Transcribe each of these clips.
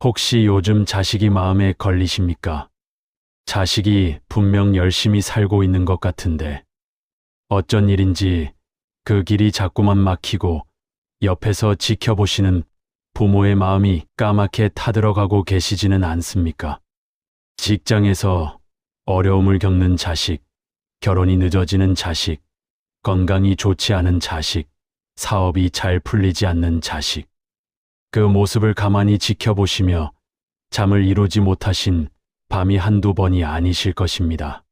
혹시 요즘 자식이 마음에 걸리십니까? 자식이 분명 열심히 살고 있는 것 같은데 어쩐 일인지 그 길이 자꾸만 막히고 옆에서 지켜보시는 부모의 마음이 까맣게 타들어가고 계시지는 않습니까? 직장에서 어려움을 겪는 자식, 결혼이 늦어지는 자식, 건강이 좋지 않은 자식, 사업이 잘 풀리지 않는 자식. 그 모습을 가만히 지켜보시며 잠을 이루지 못하신 밤이 한두 번이 아니실 것입니다.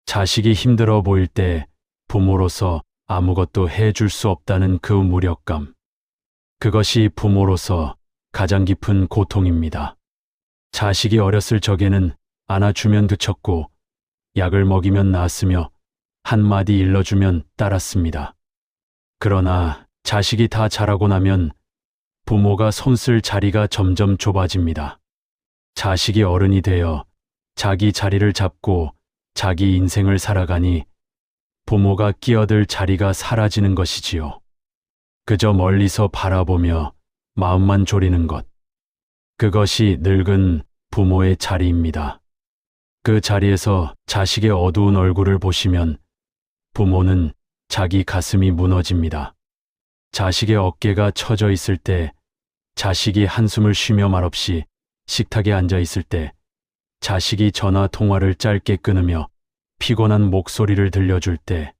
자식이 힘들어 보일 때 부모로서 아무것도 해줄 수 없다는 그 무력감. 그것이 부모로서 가장 깊은 고통입니다. 자식이 어렸을 적에는 안아주면 그쳤고 약을 먹이면 나았으며 한마디 일러주면 따랐습니다. 그러나 자식이 다 자라고 나면 부모가 손쓸 자리가 점점 좁아집니다. 자식이 어른이 되어 자기 자리를 잡고 자기 인생을 살아가니 부모가 끼어들 자리가 사라지는 것이지요. 그저 멀리서 바라보며 마음만 졸이는 것. 그것이 늙은 부모의 자리입니다. 그 자리에서 자식의 어두운 얼굴을 보시면 부모는 자기 가슴이 무너집니다. 자식의 어깨가 처져 있을 때, 자식이 한숨을 쉬며 말없이 식탁에 앉아 있을 때, 자식이 전화 통화를 짧게 끊으며 피곤한 목소리를 들려줄 때,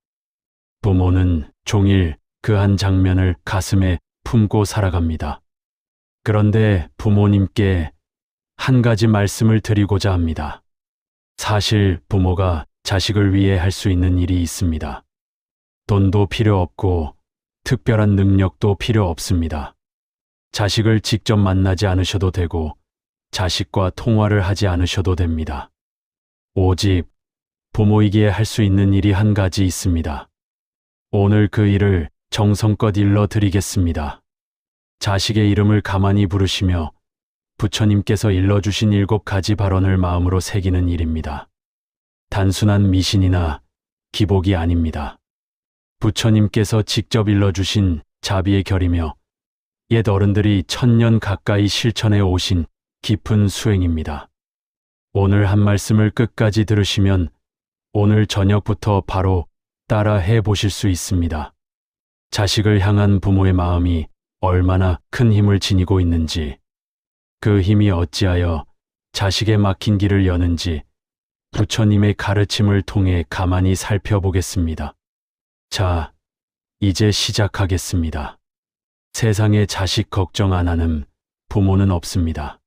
부모는 종일 그 한 장면을 가슴에 품고 살아갑니다. 그런데 부모님께 한 가지 말씀을 드리고자 합니다. 사실 부모가 자식을 위해 할 수 있는 일이 있습니다. 돈도 필요 없고 특별한 능력도 필요 없습니다. 자식을 직접 만나지 않으셔도 되고 자식과 통화를 하지 않으셔도 됩니다. 오직 부모이기에 할 수 있는 일이 한 가지 있습니다. 오늘 그 일을 정성껏 일러 드리겠습니다. 자식의 이름을 가만히 부르시며 부처님께서 일러주신 7가지 발언을 마음으로 새기는 일입니다. 단순한 미신이나 기복이 아닙니다. 부처님께서 직접 일러주신 자비의 결이며 옛 어른들이 1000년 가까이 실천해 오신 깊은 수행입니다. 오늘 한 말씀을 끝까지 들으시면 오늘 저녁부터 바로 따라 해 보실 수 있습니다. 자식을 향한 부모의 마음이 얼마나 큰 힘을 지니고 있는지, 그 힘이 어찌하여 자식의 막힌 길을 여는지 부처님의 가르침을 통해 가만히 살펴보겠습니다. 자, 이제 시작하겠습니다. 세상에 자식 걱정 안 하는 부모는 없습니다.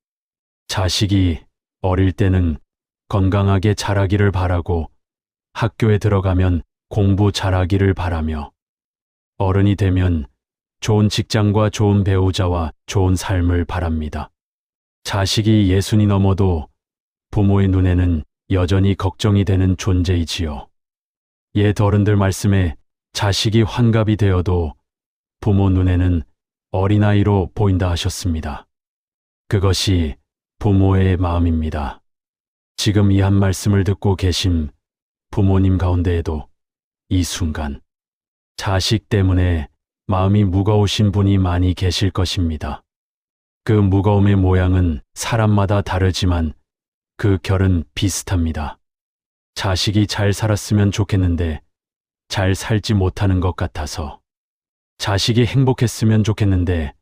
자식이 어릴 때는 건강하게 자라기를 바라고 학교에 들어가면 공부 잘하기를 바라며 어른이 되면 좋은 직장과 좋은 배우자와 좋은 삶을 바랍니다. 자식이 60이 넘어도 부모의 눈에는 여전히 걱정이 되는 존재이지요. 옛 어른들 말씀에 자식이 환갑이 되어도 부모 눈에는 어린아이로 보인다 하셨습니다. 그것이 부모의 마음입니다. 지금 이 한 말씀을 듣고 계신 부모님 가운데에도 이 순간 자식 때문에 마음이 무거우신 분이 많이 계실 것입니다. 그 무거움의 모양은 사람마다 다르지만 그 결은 비슷합니다. 자식이 잘 살았으면 좋겠는데 잘 살지 못하는 것 같아서, 자식이 행복했으면 좋겠는데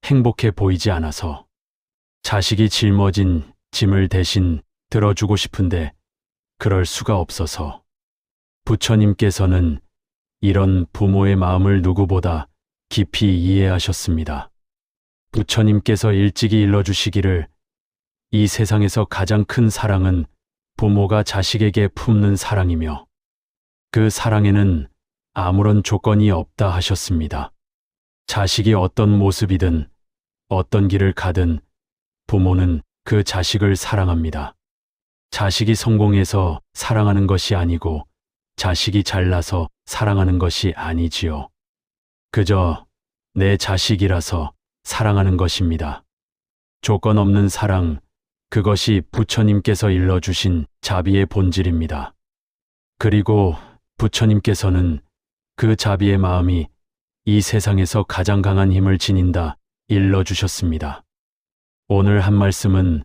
행복해 보이지 않아서, 자식이 짊어진 짐을 대신 들어주고 싶은데 그럴 수가 없어서, 부처님께서는 이런 부모의 마음을 누구보다 깊이 이해하셨습니다. 부처님께서 일찍이 일러주시기를 이 세상에서 가장 큰 사랑은 부모가 자식에게 품는 사랑이며 그 사랑에는 아무런 조건이 없다 하셨습니다. 자식이 어떤 모습이든 어떤 길을 가든 부모는 그 자식을 사랑합니다. 자식이 성공해서 사랑하는 것이 아니고 자식이 잘나서 사랑하는 것이 아니지요. 그저 내 자식이라서 사랑하는 것입니다. 조건 없는 사랑, 그것이 부처님께서 일러주신 자비의 본질입니다. 그리고 부처님께서는 그 자비의 마음이 이 세상에서 가장 강한 힘을 지닌다 일러주셨습니다. 오늘 한 말씀은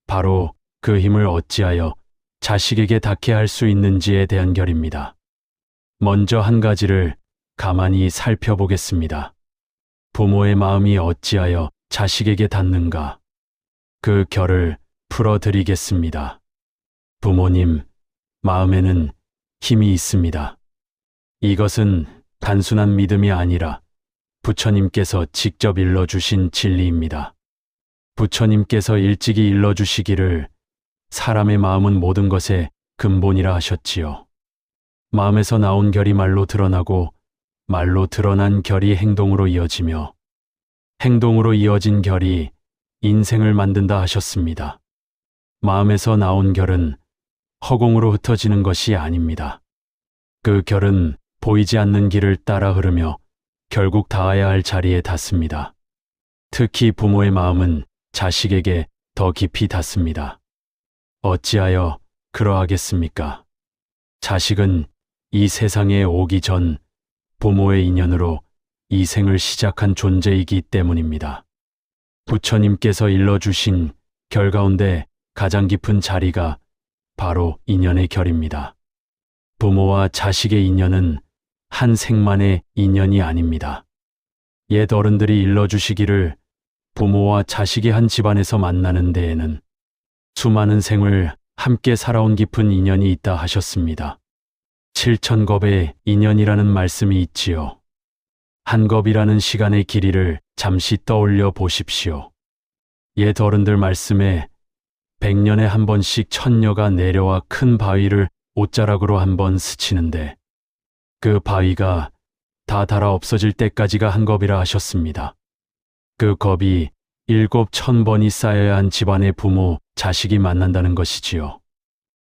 바로 그 힘을 어찌하여 자식에게 닿게 할 수 있는지에 대한 결입니다. 먼저 한 가지를 가만히 살펴보겠습니다. 부모의 마음이 어찌하여 자식에게 닿는가? 그 결을 풀어드리겠습니다. 부모님, 마음에는 힘이 있습니다. 이것은 단순한 믿음이 아니라 부처님께서 직접 일러주신 진리입니다. 부처님께서 일찍이 일러주시기를 사람의 마음은 모든 것의 근본이라 하셨지요. 마음에서 나온 결이 말로 드러나고 말로 드러난 결이 행동으로 이어지며 행동으로 이어진 결이 인생을 만든다 하셨습니다. 마음에서 나온 결은 허공으로 흩어지는 것이 아닙니다. 그 결은 보이지 않는 길을 따라 흐르며 결국 닿아야 할 자리에 닿습니다. 특히 부모의 마음은 자식에게 더 깊이 닿습니다. 어찌하여 그러하겠습니까? 자식은 이 세상에 오기 전 부모의 인연으로 이 생을 시작한 존재이기 때문입니다. 부처님께서 일러주신 결 가운데 가장 깊은 자리가 바로 인연의 결입니다. 부모와 자식의 인연은 한 생만의 인연이 아닙니다. 옛 어른들이 일러주시기를 부모와 자식이 한 집안에서 만나는 데에는 수많은 생을 함께 살아온 깊은 인연이 있다 하셨습니다. 7,000겁의 인연이라는 말씀이 있지요. 한 겁이라는 시간의 길이를 잠시 떠올려 보십시오. 옛 어른들 말씀에 100년에 한 번씩 천녀가 내려와 큰 바위를 옷자락으로 한 번 스치는데 그 바위가 다 닳아 없어질 때까지가 한 겁이라 하셨습니다. 그 겁이 7,000번이 쌓여야 한 집안의 부모, 자식이 만난다는 것이지요.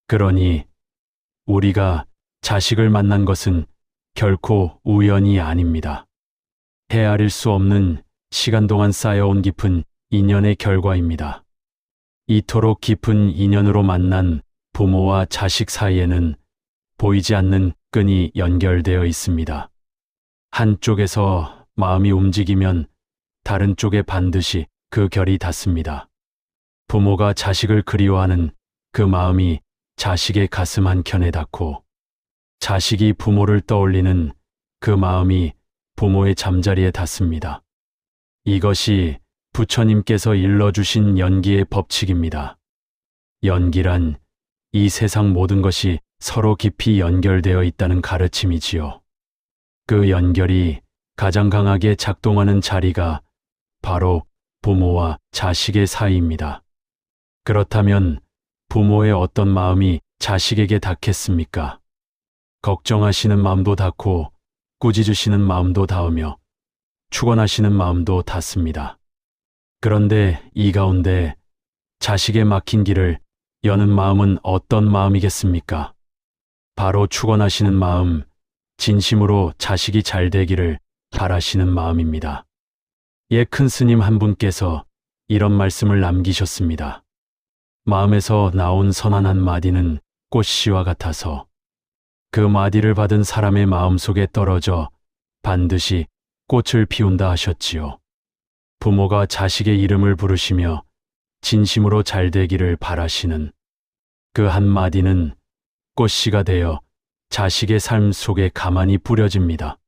그러니 우리가 자식을 만난 것은 결코 우연이 아닙니다. 헤아릴 수 없는 시간 동안 쌓여온 깊은 인연의 결과입니다. 이토록 깊은 인연으로 만난 부모와 자식 사이에는 보이지 않는 끈이 연결되어 있습니다. 한쪽에서 마음이 움직이면 다른 쪽에 반드시 그 결이 닿습니다. 부모가 자식을 그리워하는 그 마음이 자식의 가슴 한켠에 닿고 자식이 부모를 떠올리는 그 마음이 부모의 잠자리에 닿습니다. 이것이 부처님께서 일러주신 연기의 법칙입니다. 연기란 이 세상 모든 것이 서로 깊이 연결되어 있다는 가르침이지요. 그 연결이 가장 강하게 작동하는 자리가 바로 부모와 자식의 사이입니다. 그렇다면 부모의 어떤 마음이 자식에게 닿겠습니까? 걱정하시는 마음도 닿고 꾸짖으시는 마음도 닿으며 축원하시는 마음도 닿습니다. 그런데 이 가운데 자식의 막힌 길을 여는 마음은 어떤 마음이겠습니까? 바로 축원하시는 마음, 진심으로 자식이 잘 되기를 바라시는 마음입니다. 옛 큰 스님 한 분께서 이런 말씀을 남기셨습니다. 마음에서 나온 선한 한 마디는 꽃씨와 같아서 그 마디를 받은 사람의 마음속에 떨어져 반드시 꽃을 피운다 하셨지요. 부모가 자식의 이름을 부르시며 진심으로 잘 되기를 바라시는 그 한마디는 꽃씨가 되어 자식의 삶 속에 가만히 뿌려집니다.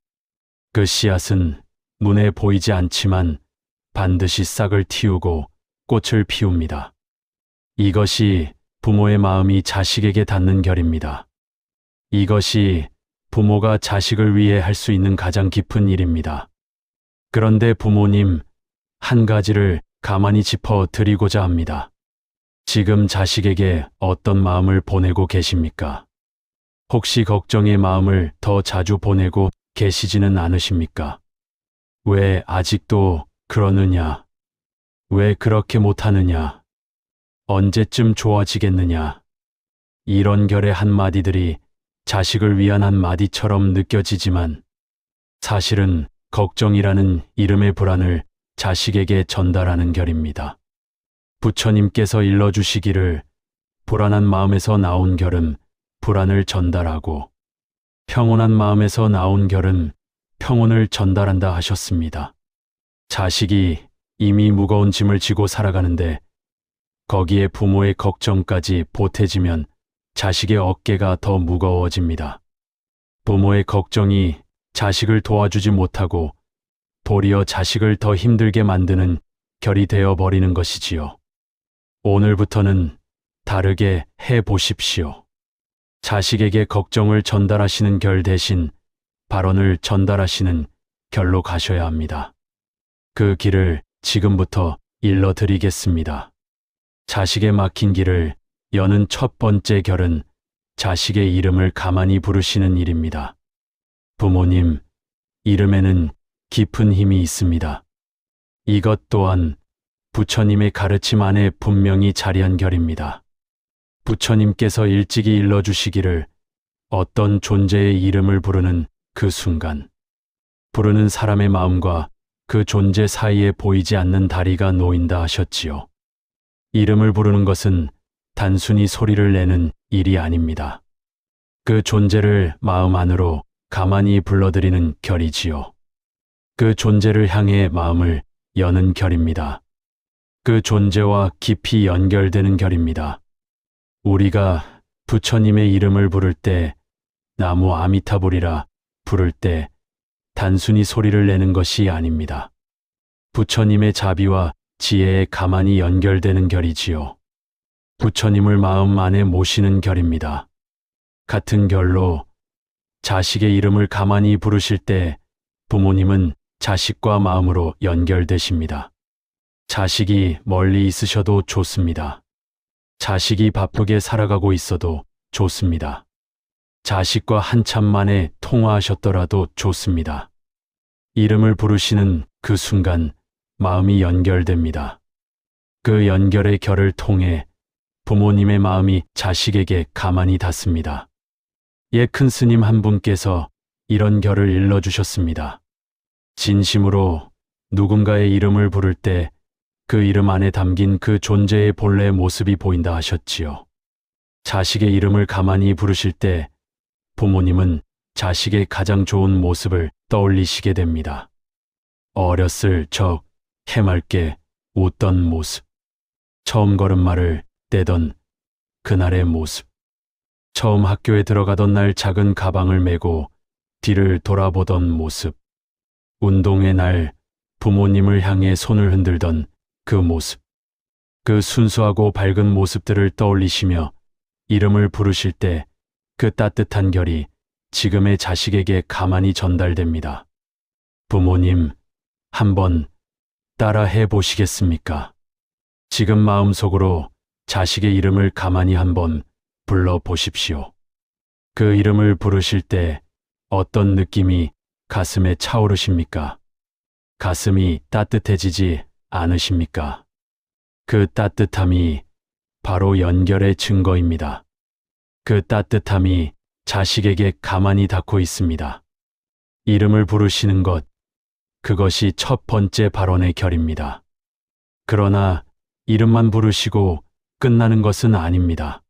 그 씨앗은 눈에 보이지 않지만 반드시 싹을 틔우고 꽃을 피웁니다. 이것이 부모의 마음이 자식에게 닿는 결입니다. 이것이 부모가 자식을 위해 할 수 있는 가장 깊은 일입니다. 그런데 부모님, 한 가지를 가만히 짚어 드리고자 합니다. 지금 자식에게 어떤 마음을 보내고 계십니까? 혹시 걱정의 마음을 더 자주 보내고 계시지는 않으십니까? 왜 아직도 그러느냐? 왜 그렇게 못하느냐? 언제쯤 좋아지겠느냐? 이런 결의 한마디들이 자식을 위한 한마디처럼 느껴지지만 사실은 걱정이라는 이름의 불안을 자식에게 전달하는 결입니다. 부처님께서 일러주시기를 불안한 마음에서 나온 결은 불안을 전달하고 평온한 마음에서 나온 결은 평온을 전달한다 하셨습니다. 자식이 이미 무거운 짐을 지고 살아가는데 거기에 부모의 걱정까지 보태지면 자식의 어깨가 더 무거워집니다. 부모의 걱정이 자식을 도와주지 못하고 도리어 자식을 더 힘들게 만드는 결이 되어 버리는 것이지요. 오늘부터는 다르게 해 보십시오. 자식에게 걱정을 전달하시는 결 대신 발언을 전달하시는 결로 가셔야 합니다. 그 길을 지금부터 일러드리겠습니다. 자식의 막힌 길을 여는 첫 번째 결은 자식의 이름을 가만히 부르시는 일입니다. 부모님, 이름에는 깊은 힘이 있습니다. 이것 또한 부처님의 가르침 안에 분명히 자리한 결입니다. 부처님께서 일찍이 일러주시기를 어떤 존재의 이름을 부르는 그 순간, 부르는 사람의 마음과 그 존재 사이에 보이지 않는 다리가 놓인다 하셨지요. 이름을 부르는 것은 단순히 소리를 내는 일이 아닙니다. 그 존재를 마음 안으로 가만히 불러들이는 결이지요. 그 존재를 향해 마음을 여는 결입니다. 그 존재와 깊이 연결되는 결입니다. 우리가 부처님의 이름을 부를 때, 나무 아미타불이라 부를 때 단순히 소리를 내는 것이 아닙니다. 부처님의 자비와 지혜에 가만히 연결되는 결이지요. 부처님을 마음 안에 모시는 결입니다. 같은 결로 자식의 이름을 가만히 부르실 때 부모님은 자식과 마음으로 연결되십니다. 자식이 멀리 있으셔도 좋습니다. 자식이 바쁘게 살아가고 있어도 좋습니다. 자식과 한참 만에 통화하셨더라도 좋습니다. 이름을 부르시는 그 순간 마음이 연결됩니다. 그 연결의 결을 통해 부모님의 마음이 자식에게 가만히 닿습니다. 큰 스님 한 분께서 이런 결을 일러주셨습니다. 진심으로 누군가의 이름을 부를 때 그 이름 안에 담긴 그 존재의 본래 모습이 보인다 하셨지요. 자식의 이름을 가만히 부르실 때 부모님은 자식의 가장 좋은 모습을 떠올리시게 됩니다. 어렸을 적 해맑게 웃던 모습, 처음 걸음마를 떼던 그날의 모습, 처음 학교에 들어가던 날 작은 가방을 메고 뒤를 돌아보던 모습, 운동의 날 부모님을 향해 손을 흔들던 그 모습, 그 순수하고 밝은 모습들을 떠올리시며 이름을 부르실 때 그 따뜻한 결이 지금의 자식에게 가만히 전달됩니다. 부모님, 한번 따라 해 보시겠습니까? 지금 마음속으로 자식의 이름을 가만히 한번 불러 보십시오. 그 이름을 부르실 때 어떤 느낌이 가슴에 차오르십니까? 가슴이 따뜻해지지 않으십니까? 그 따뜻함이 바로 연결의 증거입니다. 그 따뜻함이 자식에게 가만히 닿고 있습니다. 이름을 부르시는 것, 그것이 첫 번째 발언의 결입니다. 그러나 이름만 부르시고 끝나는 것은 아닙니다.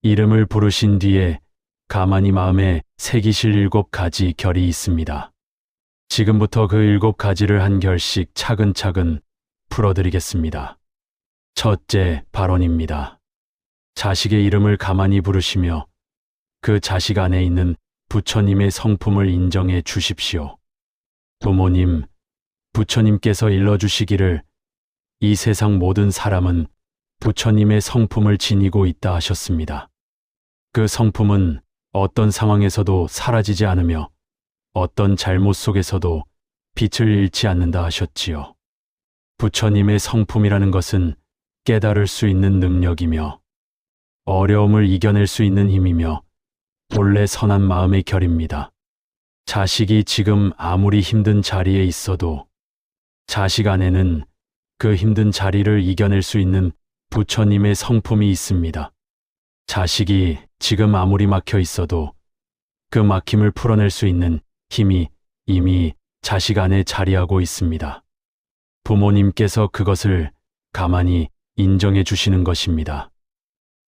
이름을 부르신 뒤에 가만히 마음에 새기실 7가지 결이 있습니다. 지금부터 그 7가지를 한 결씩 차근차근 풀어드리겠습니다. 첫째 발언입니다. 자식의 이름을 가만히 부르시며 그 자식 안에 있는 부처님의 성품을 인정해 주십시오. 부모님, 부처님께서 일러주시기를 이 세상 모든 사람은 부처님의 성품을 지니고 있다 하셨습니다. 그 성품은 어떤 상황에서도 사라지지 않으며 어떤 잘못 속에서도 빛을 잃지 않는다 하셨지요. 부처님의 성품이라는 것은 깨달을 수 있는 능력이며 어려움을 이겨낼 수 있는 힘이며 본래 선한 마음의 결입니다. 자식이 지금 아무리 힘든 자리에 있어도 자식 안에는 그 힘든 자리를 이겨낼 수 있는 부처님의 성품이 있습니다. 자식이 지금 아무리 막혀 있어도 그 막힘을 풀어낼 수 있는 힘이 이미 자식 안에 자리하고 있습니다. 부모님께서 그것을 가만히 인정해 주시는 것입니다.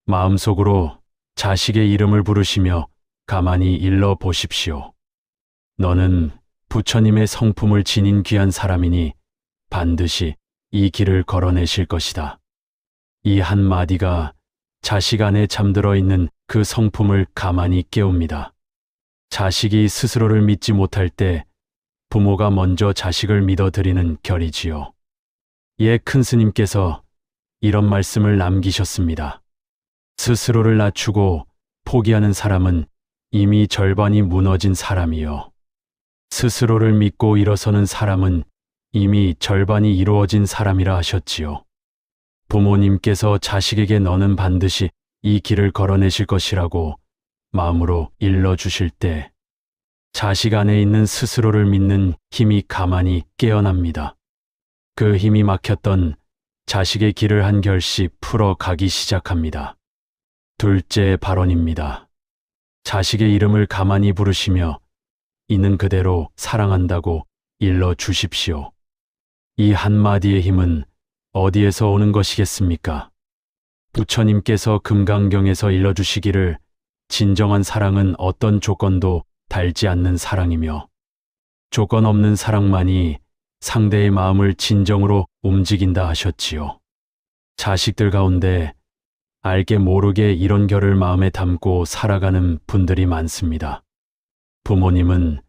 마음속으로 자식의 이름을 부르시며 가만히 일러 보십시오. 너는 부처님의 성품을 지닌 귀한 사람이니 반드시 이 길을 걸어내실 것이다. 이 한마디가 자식 안에 잠들어 있는 그 성품을 가만히 깨웁니다. 자식이 스스로를 믿지 못할 때 부모가 먼저 자식을 믿어드리는 결이지요. 큰 스님께서 이런 말씀을 남기셨습니다. 스스로를 낮추고 포기하는 사람은 이미 절반이 무너진 사람이요. 스스로를 믿고 일어서는 사람은 이미 절반이 이루어진 사람이라 하셨지요. 부모님께서 자식에게 너는 반드시 이 길을 걸어내실 것이라고 마음으로 일러주실 때 자식 안에 있는 스스로를 믿는 힘이 가만히 깨어납니다. 그 힘이 막혔던 자식의 길을 한 결씩 풀어가기 시작합니다. 둘째 발언입니다. 자식의 이름을 가만히 부르시며 있는 그대로 사랑한다고 일러 주십시오. 이 한마디의 힘은 어디에서 오는 것이겠습니까? 부처님께서 금강경에서 일러주시기를 진정한 사랑은 어떤 조건도 달지 않는 사랑이며 조건 없는 사랑만이 상대의 마음을 진정으로 움직인다 하셨지요. 자식들 가운데 알게 모르게 이런 결을 마음에 담고 살아가는 분들이 많습니다. 부모님은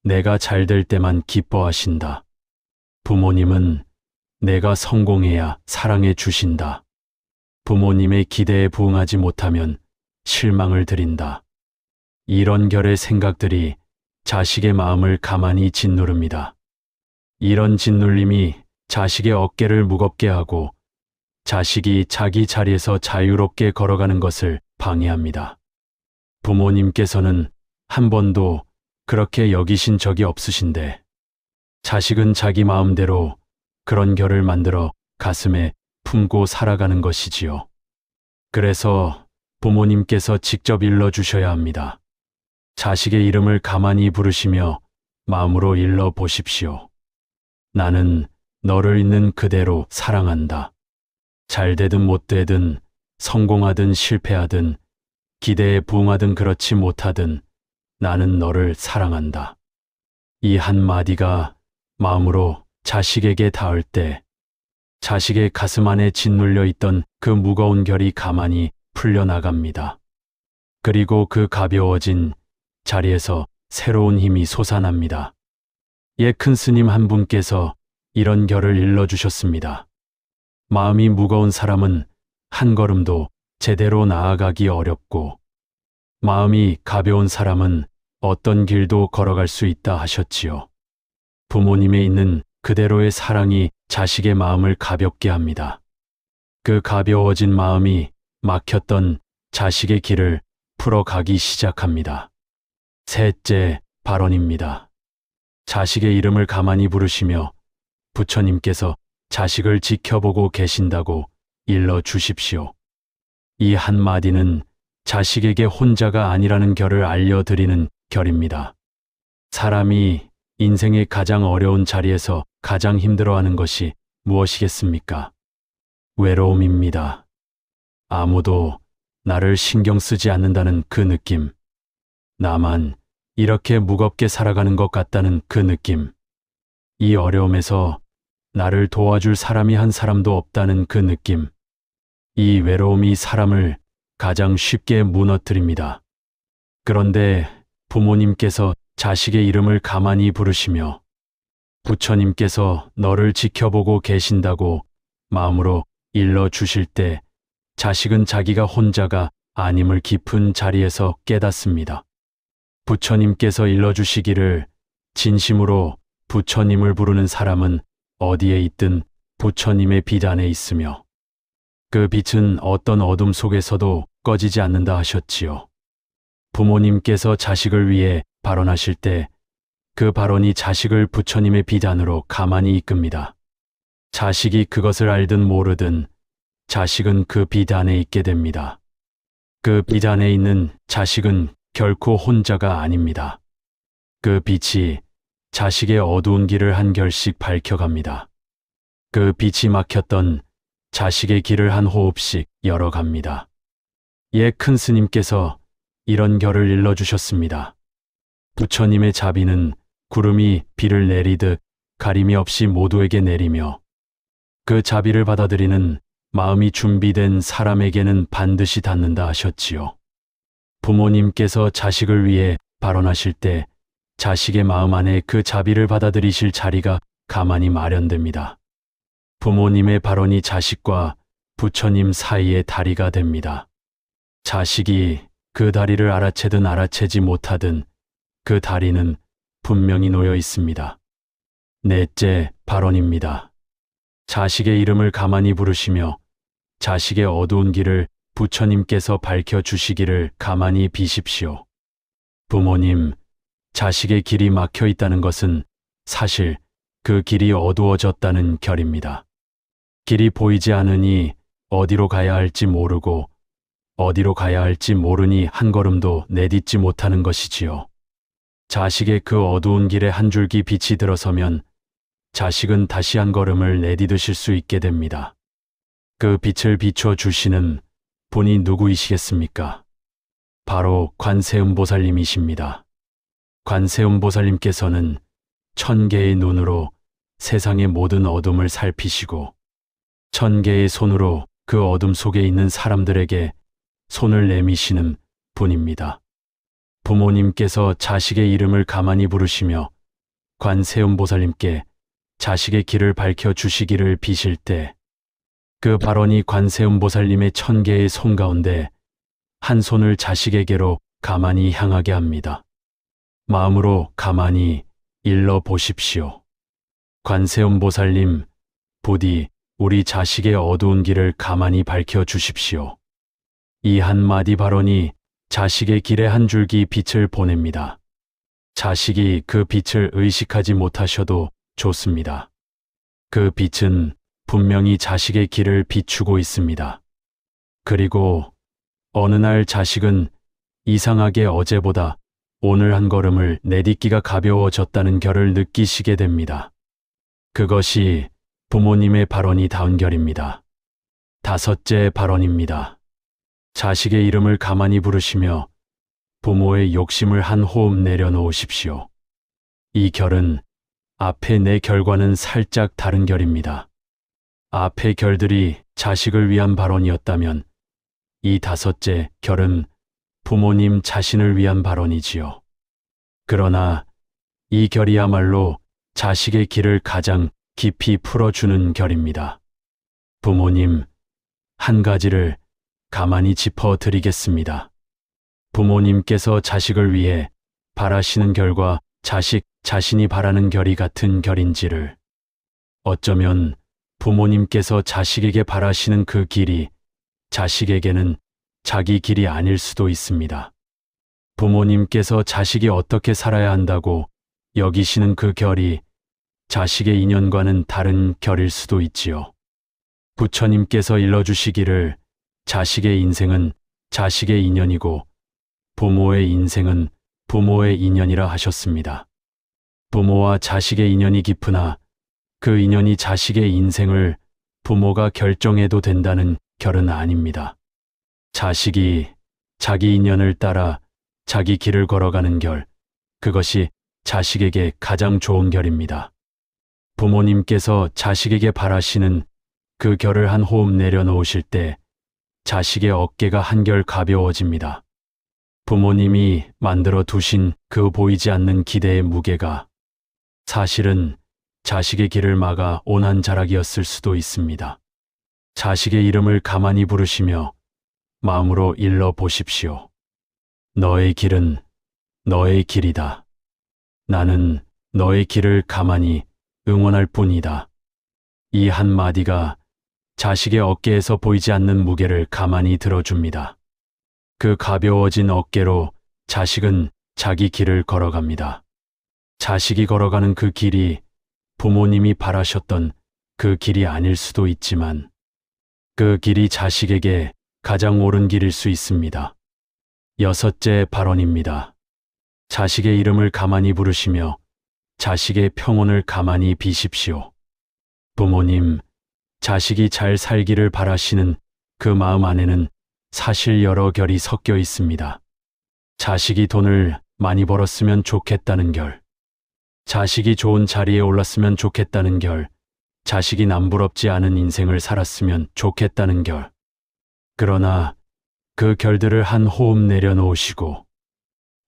내가 잘 될 때만 기뻐하신다. 부모님은 내가 성공해야 사랑해 주신다. 부모님의 기대에 부응하지 못하면 실망을 드린다. 이런 결의 생각들이 자식의 마음을 가만히 짓누릅니다. 이런 짓눌림이 자식의 어깨를 무겁게 하고 자식이 자기 자리에서 자유롭게 걸어가는 것을 방해합니다. 부모님께서는 한 번도 그렇게 여기신 적이 없으신데 자식은 자기 마음대로 그런 결을 만들어 가슴에 품고 살아가는 것이지요. 그래서 부모님께서 직접 일러주셔야 합니다. 자식의 이름을 가만히 부르시며 마음으로 일러 보십시오. 나는 너를 있는 그대로 사랑한다. 잘 되든 못 되든 성공하든 실패하든 기대에 부응하든 그렇지 못하든 나는 너를 사랑한다. 이 한마디가 마음으로 자식에게 닿을 때 자식의 가슴 안에 짓눌려 있던 그 무거운 결이 가만히 풀려나갑니다. 그리고 그 가벼워진 자리에서 새로운 힘이 솟아납니다. 큰 스님 한 분께서 이런 결을 일러주셨습니다. 마음이 무거운 사람은 한 걸음도 제대로 나아가기 어렵고 마음이 가벼운 사람은 어떤 길도 걸어갈 수 있다 하셨지요. 부모님에 있는 그대로의 사랑이 자식의 마음을 가볍게 합니다. 그 가벼워진 마음이 막혔던 자식의 길을 풀어가기 시작합니다. 셋째 발언입니다. 자식의 이름을 가만히 부르시며 부처님께서 자식을 지켜보고 계신다고 일러 주십시오. 이 한마디는 자식에게 혼자가 아니라는 결을 알려드리는 결입니다. 사람이 인생의 가장 어려운 자리에서 가장 힘들어하는 것이 무엇이겠습니까? 외로움입니다. 아무도 나를 신경 쓰지 않는다는 그 느낌. 나만 이렇게 무겁게 살아가는 것 같다는 그 느낌. 이 어려움에서 나를 도와줄 사람이 한 사람도 없다는 그 느낌. 이 외로움이 사람을 가장 쉽게 무너뜨립니다. 그런데 부모님께서 자식의 이름을 가만히 부르시며 부처님께서 너를 지켜보고 계신다고 마음으로 일러 주실 때 자식은 자기가 혼자가 아님을 깊은 자리에서 깨닫습니다. 부처님께서 일러 주시기를 진심으로 부처님을 부르는 사람은 어디에 있든 부처님의 빛 안에 있으며 그 빛은 어떤 어둠 속에서도 꺼지지 않는다 하셨지요. 부모님께서 자식을 위해 발언하실 때 그 발언이 자식을 부처님의 빛 안으로 가만히 이끕니다. 자식이 그것을 알든 모르든 자식은 그 빛 안에 있게 됩니다. 그 빛 안에 있는 자식은 결코 혼자가 아닙니다. 그 빛이 자식의 어두운 길을 한 결씩 밝혀갑니다. 그 빛이 막혔던 자식의 길을 한 호흡씩 열어갑니다. 큰 스님께서 이런 결을 일러주셨습니다. 부처님의 자비는 구름이 비를 내리듯 가림이 없이 모두에게 내리며 그 자비를 받아들이는 마음이 준비된 사람에게는 반드시 닿는다 하셨지요. 부모님께서 자식을 위해 발언하실 때 자식의 마음 안에 그 자비를 받아들이실 자리가 가만히 마련됩니다. 부모님의 발언이 자식과 부처님 사이의 다리가 됩니다. 자식이 그 다리를 알아채든 알아채지 못하든 그 다리는 분명히 놓여 있습니다. 넷째 발언입니다. 자식의 이름을 가만히 부르시며 자식의 어두운 길을 부처님께서 밝혀주시기를 가만히 비십시오. 부모님, 자식의 길이 막혀 있다는 것은 사실 그 길이 어두워졌다는 결입니다. 길이 보이지 않으니 어디로 가야 할지 모르고 어디로 가야 할지 모르니 한 걸음도 내딛지 못하는 것이지요. 자식의 그 어두운 길에 한 줄기 빛이 들어서면 자식은 다시 한 걸음을 내디드실 수 있게 됩니다. 그 빛을 비춰 주시는 분이 누구이시겠습니까? 바로 관세음보살님이십니다. 관세음보살님께서는 1000개의 눈으로 세상의 모든 어둠을 살피시고 1000개의 손으로 그 어둠 속에 있는 사람들에게 손을 내미시는 분입니다. 부모님께서 자식의 이름을 가만히 부르시며 관세음보살님께 자식의 길을 밝혀 주시기를 비실 때 그 발언이 관세음보살님의 1000개의 손 가운데 한 손을 자식에게로 가만히 향하게 합니다. 마음으로 가만히 일러 보십시오. 관세음보살님, 부디 우리 자식의 어두운 길을 가만히 밝혀 주십시오. 이 한마디 발언이 자식의 길에 한 줄기 빛을 보냅니다. 자식이 그 빛을 의식하지 못하셔도 좋습니다. 그 빛은 분명히 자식의 길을 비추고 있습니다. 그리고 어느 날 자식은 이상하게 어제보다 오늘 한 걸음을 내딛기가 가벼워졌다는 결을 느끼시게 됩니다. 그것이 부모님의 발언이 닿은 결입니다. 다섯째 발언입니다. 자식의 이름을 가만히 부르시며 부모의 욕심을 한 호흡 내려놓으십시오. 이 결은 앞의 네 결과는 살짝 다른 결입니다. 앞의 결들이 자식을 위한 발언이었다면 이 다섯째 결은 부모님 자신을 위한 발언이지요. 그러나 이 결이야말로 자식의 길을 가장 깊이 풀어주는 결입니다. 부모님, 한 가지를 가만히 짚어 드리겠습니다. 부모님께서 자식을 위해 바라시는 결과 자식 자신이 바라는 결이 같은 결인지를, 어쩌면 부모님께서 자식에게 바라시는 그 길이 자식에게는 자기 길이 아닐 수도 있습니다. 부모님께서 자식이 어떻게 살아야 한다고 여기시는 그 결이 자식의 인연과는 다른 결일 수도 있지요. 부처님께서 일러주시기를 자식의 인생은 자식의 인연이고 부모의 인생은 부모의 인연이라 하셨습니다. 부모와 자식의 인연이 깊으나 그 인연이 자식의 인생을 부모가 결정해도 된다는 결은 아닙니다. 자식이 자기 인연을 따라 자기 길을 걸어가는 결, 그것이 자식에게 가장 좋은 결입니다. 부모님께서 자식에게 바라시는 그 결을 한 호흡 내려놓으실 때 자식의 어깨가 한결 가벼워집니다. 부모님이 만들어 두신 그 보이지 않는 기대의 무게가 사실은 자식의 길을 막아 온한 자락이었을 수도 있습니다. 자식의 이름을 가만히 부르시며 마음으로 일러 보십시오. 너의 길은 너의 길이다. 나는 너의 길을 가만히 응원할 뿐이다. 이 한마디가 자식의 어깨에서 보이지 않는 무게를 가만히 들어줍니다. 그 가벼워진 어깨로 자식은 자기 길을 걸어갑니다. 자식이 걸어가는 그 길이 부모님이 바라셨던 그 길이 아닐 수도 있지만 그 길이 자식에게 가장 옳은 길일 수 있습니다. 여섯째 발언입니다. 자식의 이름을 가만히 부르시며 자식의 평온을 가만히 비십시오. 부모님, 자식이 잘 살기를 바라시는 그 마음 안에는 사실 여러 결이 섞여 있습니다. 자식이 돈을 많이 벌었으면 좋겠다는 결, 자식이 좋은 자리에 올랐으면 좋겠다는 결, 자식이 남부럽지 않은 인생을 살았으면 좋겠다는 결. 그러나 그 결들을 한 호흡 내려놓으시고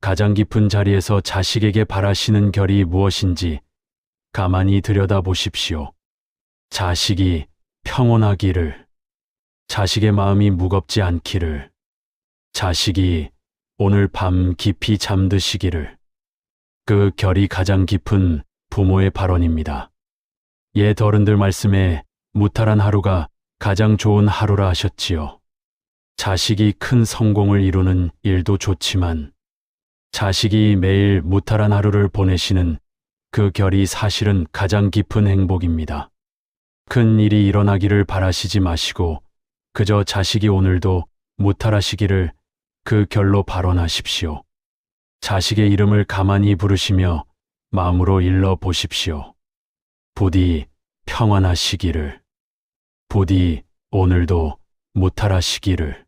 가장 깊은 자리에서 자식에게 바라시는 결이 무엇인지 가만히 들여다보십시오. 자식이 평온하기를, 자식의 마음이 무겁지 않기를, 자식이 오늘 밤 깊이 잠드시기를. 그 결이 가장 깊은 부모의 발언입니다. 옛 어른들 말씀에 무탈한 하루가 가장 좋은 하루라 하셨지요. 자식이 큰 성공을 이루는 일도 좋지만 자식이 매일 무탈한 하루를 보내시는 그 결이 사실은 가장 깊은 행복입니다. 큰 일이 일어나기를 바라시지 마시고 그저 자식이 오늘도 무탈하시기를 그 결로 발언하십시오. 자식의 이름을 가만히 부르시며 마음으로 일러 보십시오. 부디 평안하시기를, 부디 오늘도 무탈하시기를.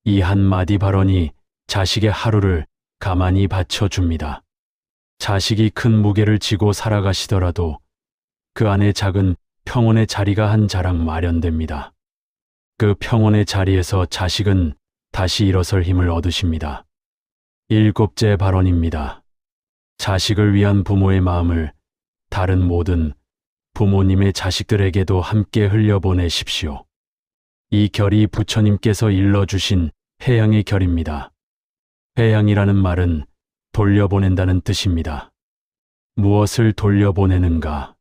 이 한마디 발언이 자식의 하루를 가만히 받쳐줍니다. 자식이 큰 무게를 지고 살아가시더라도 그 안에 작은 평온의 자리가 한 자락 마련됩니다. 그 평온의 자리에서 자식은 다시 일어설 힘을 얻으십니다. 7째 발언입니다. 자식을 위한 부모의 마음을 다른 모든 부모님의 자식들에게도 함께 흘려보내십시오. 이 결이 부처님께서 일러주신 회양의 결입니다. 회양이라는 말은 돌려보낸다는 뜻입니다. 무엇을 돌려보내는가?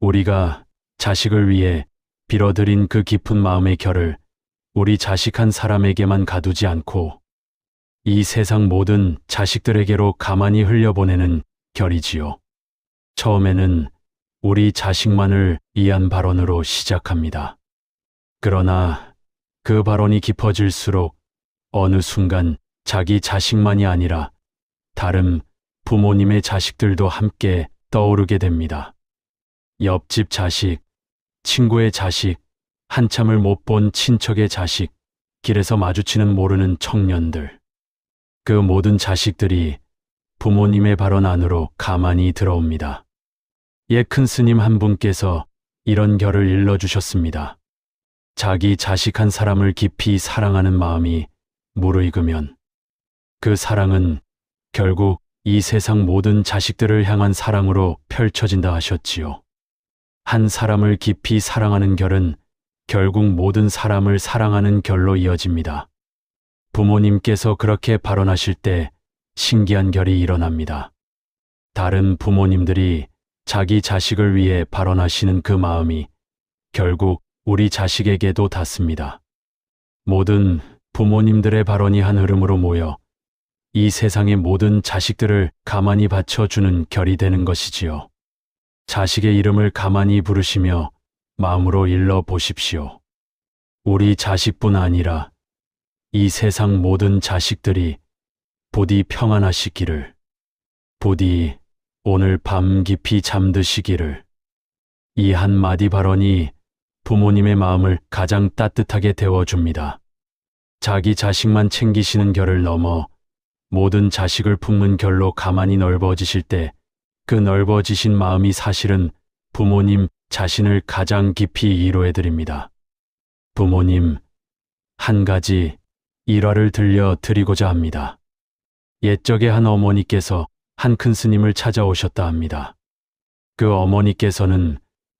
우리가 자식을 위해 빌어드린 그 깊은 마음의 결을 우리 자식 한 사람에게만 가두지 않고 이 세상 모든 자식들에게로 가만히 흘려보내는 결이지요. 처음에는 우리 자식만을 위한 발언으로 시작합니다. 그러나 그 발언이 깊어질수록 어느 순간 자기 자식만이 아니라 다른 부모님의 자식들도 함께 떠오르게 됩니다. 옆집 자식, 친구의 자식, 한참을 못 본 친척의 자식, 길에서 마주치는 모르는 청년들. 그 모든 자식들이 부모님의 발언 안으로 가만히 들어옵니다. 옛 큰 스님 한 분께서 이런 결을 일러주셨습니다. 자기 자식 한 사람을 깊이 사랑하는 마음이 무르익으면 그 사랑은 결국 이 세상 모든 자식들을 향한 사랑으로 펼쳐진다 하셨지요. 한 사람을 깊이 사랑하는 결은 결국 모든 사람을 사랑하는 결로 이어집니다. 부모님께서 그렇게 발언하실 때 신기한 결이 일어납니다. 다른 부모님들이 자기 자식을 위해 발언하시는 그 마음이 결국 우리 자식에게도 닿습니다. 모든 부모님들의 발언이 한 흐름으로 모여 이 세상의 모든 자식들을 가만히 받쳐주는 결이 되는 것이지요. 자식의 이름을 가만히 부르시며 마음으로 일러 보십시오. 우리 자식뿐 아니라 이 세상 모든 자식들이 부디 평안하시기를, 부디 오늘 밤 깊이 잠드시기를. 이 한마디 발언이 부모님의 마음을 가장 따뜻하게 데워줍니다. 자기 자식만 챙기시는 결을 넘어 모든 자식을 품는 결로 가만히 넓어지실 때 그 넓어지신 마음이 사실은 부모님 자신을 가장 깊이 위로해드립니다. 부모님, 한 가지 일화를 들려드리고자 합니다. 옛적에 한 어머니께서 한 큰 스님을 찾아오셨다 합니다. 그 어머니께서는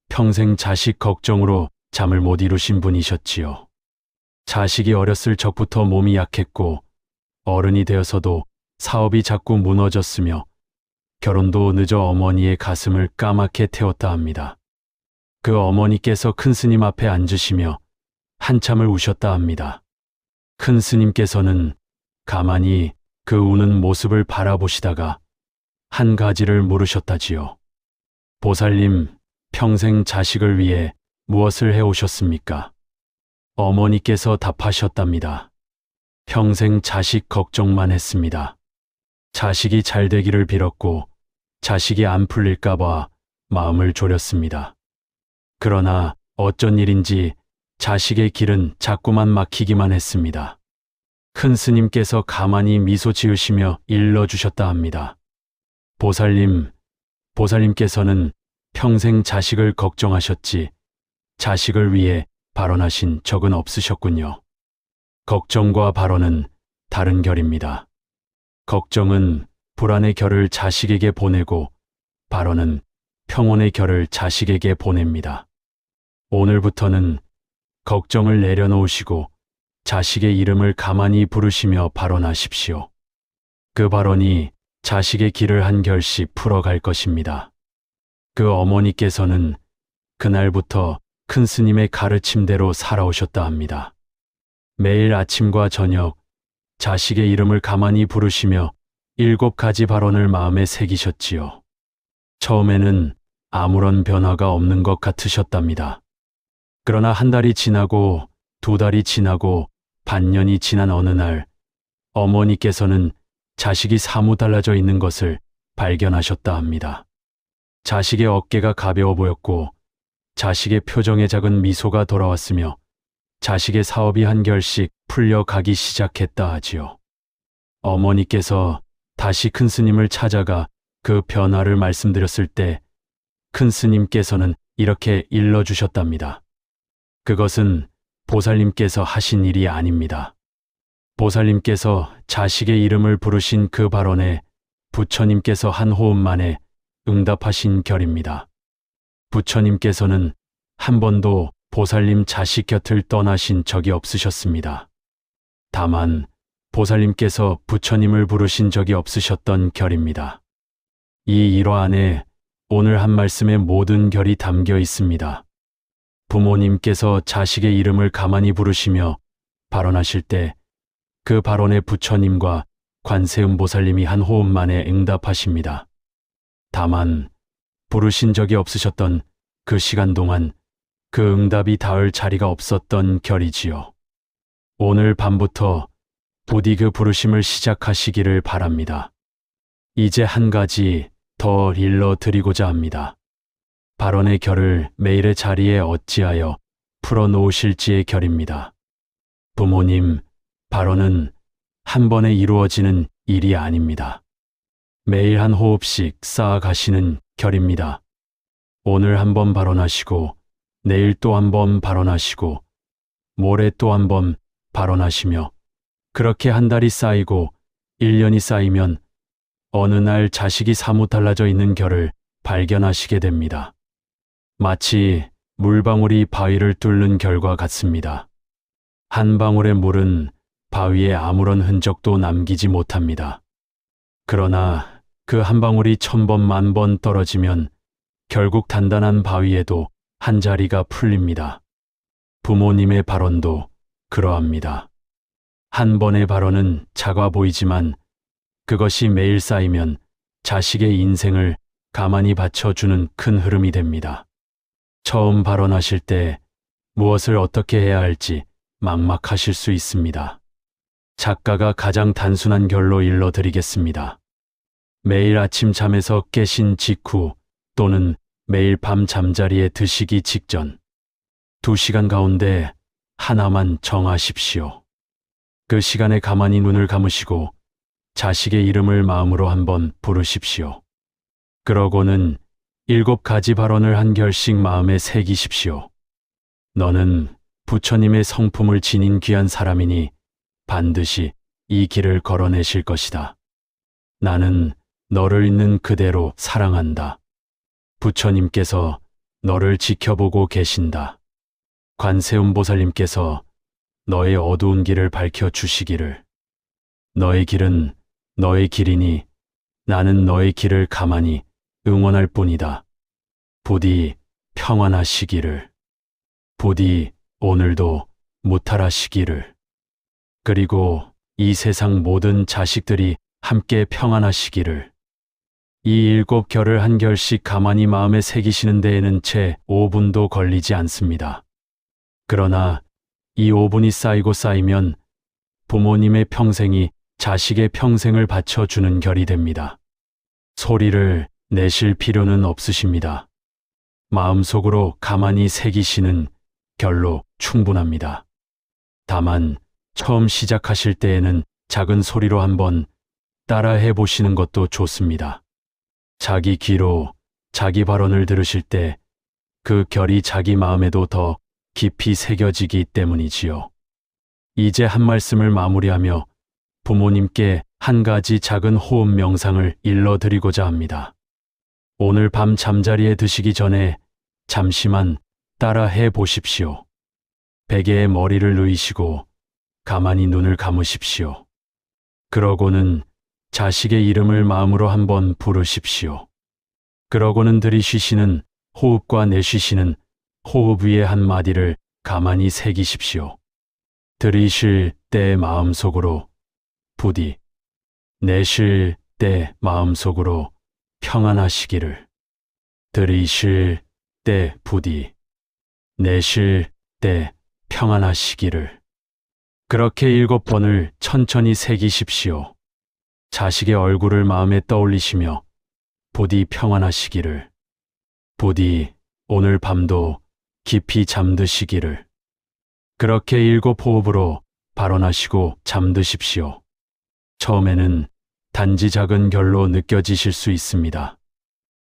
평생 자식 걱정으로 잠을 못 이루신 분이셨지요. 자식이 어렸을 적부터 몸이 약했고 어른이 되어서도 사업이 자꾸 무너졌으며 결혼도 늦어 어머니의 가슴을 까맣게 태웠다 합니다. 그 어머니께서 큰 스님 앞에 앉으시며 한참을 우셨다 합니다. 큰 스님께서는 가만히 그 우는 모습을 바라보시다가 한 가지를 물으셨다지요. 보살님, 평생 자식을 위해 무엇을 해오셨습니까? 어머니께서 답하셨답니다. 평생 자식 걱정만 했습니다. 자식이 잘 되기를 빌었고 자식이 안 풀릴까봐 마음을 졸였습니다. 그러나 어쩐 일인지 자식의 길은 자꾸만 막히기만 했습니다. 큰 스님께서 가만히 미소 지으시며 일러주셨다 합니다. 보살님, 보살님께서는 평생 자식을 걱정하셨지 자식을 위해 발언하신 적은 없으셨군요. 걱정과 발언은 다른 결입니다. 걱정은 불안의 결을 자식에게 보내고 발언은 평온의 결을 자식에게 보냅니다. 오늘부터는 걱정을 내려놓으시고 자식의 이름을 가만히 부르시며 발언하십시오. 그 발언이 자식의 길을 한 결씩 풀어갈 것입니다. 그 어머니께서는 그날부터 큰 스님의 가르침대로 살아오셨다 합니다. 매일 아침과 저녁 자식의 이름을 가만히 부르시며 7가지 발언을 마음에 새기셨지요. 처음에는 아무런 변화가 없는 것 같으셨답니다. 그러나 한 달이 지나고 2달이 지나고 반년이 지난 어느 날 어머니께서는 자식이 사뭇 달라져 있는 것을 발견하셨다 합니다. 자식의 어깨가 가벼워 보였고 자식의 표정에 작은 미소가 돌아왔으며 자식의 사업이 한 결씩 풀려가기 시작했다 하지요. 어머니께서 다시 큰 스님을 찾아가 그 변화를 말씀드렸을 때 큰 스님께서는 이렇게 일러주셨답니다. 그것은 보살님께서 하신 일이 아닙니다. 보살님께서 자식의 이름을 부르신 그 발언에 부처님께서 한 호흡 만에 응답하신 결입니다. 부처님께서는 한 번도 보살님 자식 곁을 떠나신 적이 없으셨습니다. 다만 보살님께서 부처님을 부르신 적이 없으셨던 결입니다. 이 일화 안에 오늘 한 말씀의 모든 결이 담겨 있습니다. 부모님께서 자식의 이름을 가만히 부르시며 발언하실 때 그 발언에 부처님과 관세음보살님이 한 호흡 만에 응답하십니다. 다만 부르신 적이 없으셨던 그 시간 동안 그 응답이 닿을 자리가 없었던 결이지요. 오늘 밤부터 부디 그 부르심을 시작하시기를 바랍니다. 이제 한 가지 더 일러드리고자 합니다. 발언의 결을 매일의 자리에 어찌하여 풀어놓으실지의 결입니다. 부모님, 발언은 한 번에 이루어지는 일이 아닙니다. 매일 한 호흡씩 쌓아가시는 결입니다. 오늘 한 번 발언하시고 내일 또 한 번 발언하시고 모레 또 한 번 발언하시며 그렇게 한 달이 쌓이고 1년이 쌓이면 어느 날 자식이 사뭇 달라져 있는 결을 발견하시게 됩니다. 마치 물방울이 바위를 뚫는 결과 같습니다. 한 방울의 물은 바위에 아무런 흔적도 남기지 못합니다. 그러나 그 한 방울이 1000번, 10,000번 떨어지면 결국 단단한 바위에도 한 자리가 풀립니다. 부모님의 발언도 그러합니다. 한 번의 발언은 작아 보이지만 그것이 매일 쌓이면 자식의 인생을 가만히 받쳐주는 큰 흐름이 됩니다. 처음 발언하실 때 무엇을 어떻게 해야 할지 막막하실 수 있습니다. 작가가 가장 단순한 결로 일러드리겠습니다. 매일 아침 잠에서 깨신 직후 또는 매일 밤 잠자리에 드시기 직전 2시간 가운데 하나만 정하십시오. 그 시간에 가만히 눈을 감으시고 자식의 이름을 마음으로 한번 부르십시오. 그러고는 7가지 발언을 한 결씩 마음에 새기십시오. 너는 부처님의 성품을 지닌 귀한 사람이니 반드시 이 길을 걸어내실 것이다. 나는 너를 있는 그대로 사랑한다. 부처님께서 너를 지켜보고 계신다. 관세음보살님께서 너의 어두운 길을 밝혀주시기를. 너의 길은 너의 길이니 나는 너의 길을 가만히 응원할 뿐이다. 부디 평안하시기를. 부디 오늘도 무탈하시기를. 그리고 이 세상 모든 자식들이 함께 평안하시기를. 이 7결을 한 결씩 가만히 마음에 새기시는 데에는 채 5분도 걸리지 않습니다. 그러나 이 5분이 쌓이고 쌓이면 부모님의 평생이 자식의 평생을 바쳐주는 결이 됩니다. 소리를 내실 필요는 없으십니다. 마음속으로 가만히 새기시는 결로 충분합니다. 다만 처음 시작하실 때에는 작은 소리로 한번 따라해 보시는 것도 좋습니다. 자기 귀로 자기 발언을 들으실 때 그 결이 자기 마음에도 더 깊이 새겨지기 때문이지요. 이제 한 말씀을 마무리하며 부모님께 한 가지 작은 호흡 명상을 일러드리고자 합니다. 오늘 밤 잠자리에 드시기 전에 잠시만 따라 해 보십시오. 베개에 머리를 누이시고 가만히 눈을 감으십시오. 그러고는 자식의 이름을 마음으로 한번 부르십시오. 그러고는 들이쉬시는 호흡과 내쉬시는 호흡 위에 한마디를 가만히 새기십시오. 들이쉴 때 마음속으로 부디, 내쉴 때 마음속으로 평안하시기를. 들이쉴 때 부디, 내쉴 때 평안하시기를. 그렇게 7번을 천천히 새기십시오. 자식의 얼굴을 마음에 떠올리시며 부디 평안하시기를. 부디 오늘 밤도 깊이 잠드시기를. 그렇게 7호흡으로 발언하시고 잠드십시오. 처음에는 단지 작은 결로 느껴지실 수 있습니다.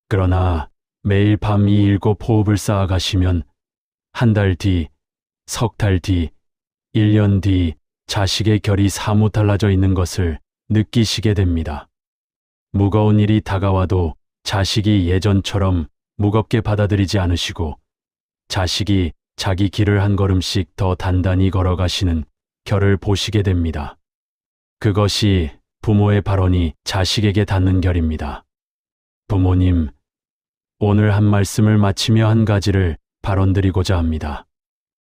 그러나 매일 밤 이 7호흡을 쌓아가시면 한 달 뒤, 석 달 뒤, 1년 뒤 자식의 결이 사뭇 달라져 있는 것을 느끼시게 됩니다. 무거운 일이 다가와도 자식이 예전처럼 무겁게 받아들이지 않으시고 자식이 자기 길을 한 걸음씩 더 단단히 걸어가시는 결을 보시게 됩니다. 그것이 부모의 발언이 자식에게 닿는 결입니다. 부모님, 오늘 한 말씀을 마치며 한 가지를 발언드리고자 합니다.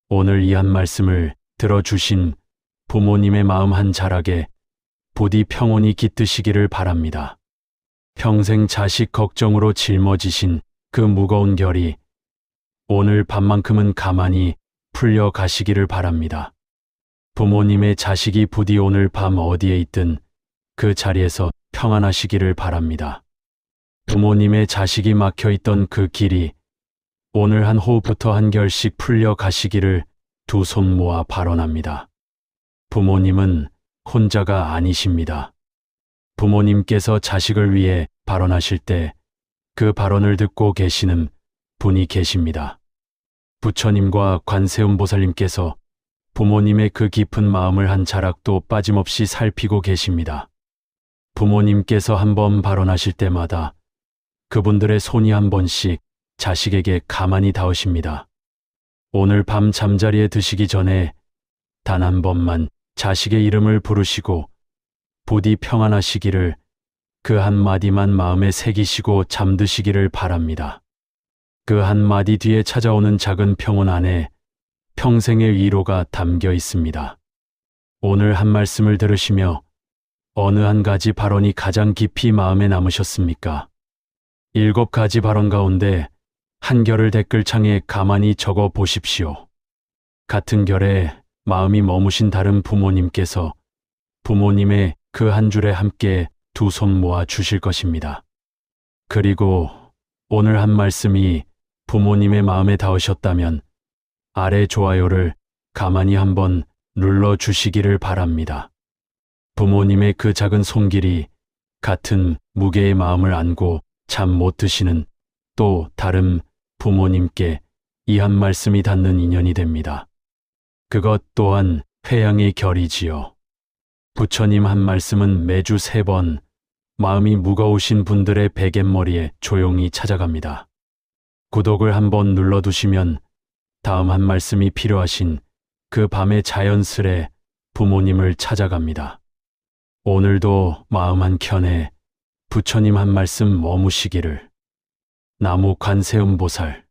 오늘 이 한 말씀을 들어주신 부모님의 마음 한 자락에 부디 평온이 깃드시기를 바랍니다. 평생 자식 걱정으로 짊어지신 그 무거운 결이 오늘 밤만큼은 가만히 풀려 가시기를 바랍니다. 부모님의 자식이 부디 오늘 밤 어디에 있든 그 자리에서 평안하시기를 바랍니다. 부모님의 자식이 막혀있던 그 길이 오늘 한 호흡부터 한 결씩 풀려 가시기를 두 손 모아 발언합니다. 부모님은 혼자가 아니십니다. 부모님께서 자식을 위해 발언하실 때 그 발언을 듣고 계시는 분이 계십니다. 부처님과 관세음보살님께서 부모님의 그 깊은 마음을 한 자락도 빠짐없이 살피고 계십니다. 부모님께서 한번 발언하실 때마다 그분들의 손이 한 번씩 자식에게 가만히 닿으십니다. 오늘 밤 잠자리에 드시기 전에 단 한 번만 자식의 이름을 부르시고 부디 평안하시기를 그 한마디만 마음에 새기시고 잠드시기를 바랍니다. 그 한마디 뒤에 찾아오는 작은 평온 안에 평생의 위로가 담겨 있습니다. 오늘 한 말씀을 들으시며 어느 한 가지 발언이 가장 깊이 마음에 남으셨습니까? 7가지 발언 가운데 한 결을 댓글창에 가만히 적어 보십시오. 같은 결에 마음이 머무신 다른 부모님께서 부모님의 그 한 줄에 함께 두 손 모아 주실 것입니다. 그리고 오늘 한 말씀이 부모님의 마음에 닿으셨다면 아래 좋아요를 가만히 한번 눌러 주시기를 바랍니다. 부모님의 그 작은 손길이 같은 무게의 마음을 안고 잠 못 드시는 또 다른 부모님께 이 한 말씀이 닿는 인연이 됩니다. 그것 또한 회양의 결이지요. 부처님 한 말씀은 매주 3번 마음이 무거우신 분들의 베갯머리에 조용히 찾아갑니다. 구독을 한번 눌러두시면 다음 한 말씀이 필요하신 그 밤에 자연스레 부모님을 찾아갑니다. 오늘도 마음 한켠에 부처님 한 말씀 머무시기를. 나무 관세음보살.